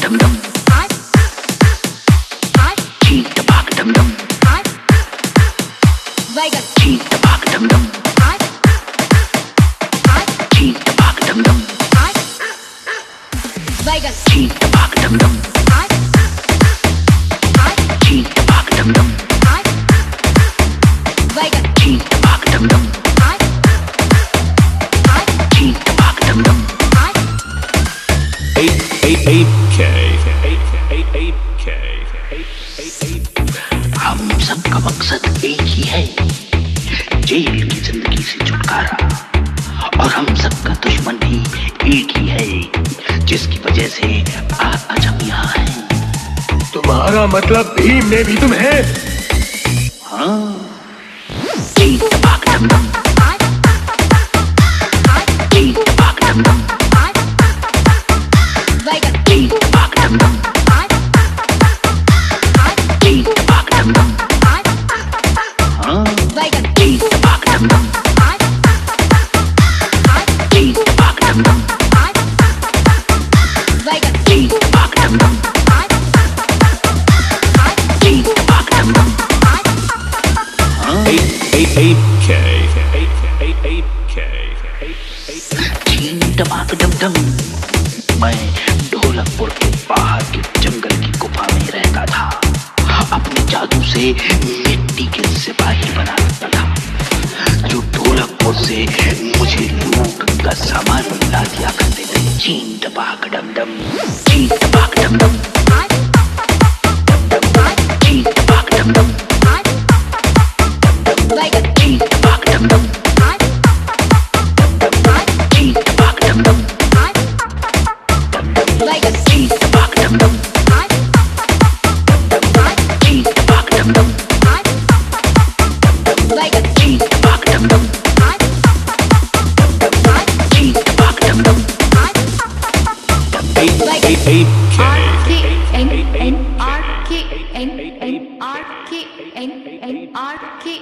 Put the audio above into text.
dum dum. Cheek the back dum dum. Cheek the back dum dum. Cheek the back dum dum. Cheek the back dum dum. Cheek the back dum dum. Cheek the back dum dum. Cheek the back dum dum. 8K. हम सबका मकसद एक ही है, jail की जिंदगी से छुटकारा। और हम सबका दुश्मन भी एक ही है, जिसकी वजह से आज हम यहाँ हैं। तुम्हारा मतलब भीम में भी तुम है? हाँ। Cheek the back dum dum. Cheek the back dum dum. Cheek the back dum dum. Cheek the back dum dum. हाँ। Cheek the back dum dum. Cheek the back dum dum. Cheek the back dum dum. Cheek the back dum dum. 8K. चीन टमाक डम डम। मैं ढोलकपुर के बाहर के जंगल की गुफा में रहता था। अपने जादू से मिट्टी के सिपाही बना सकता था, जो ढोलकपुर से मुझे लूट का सामान ला दिया करते थे। चीन टमाक डम डम। चीन टमाक डम डम। चीन टमाक डम डम। चीन टमाक डम डम। Cheek the back dum dum. Cheek the back dum dum. Cheek the back dum dum. Cheek the back dum dum. Cheek the back dum dum. 8K.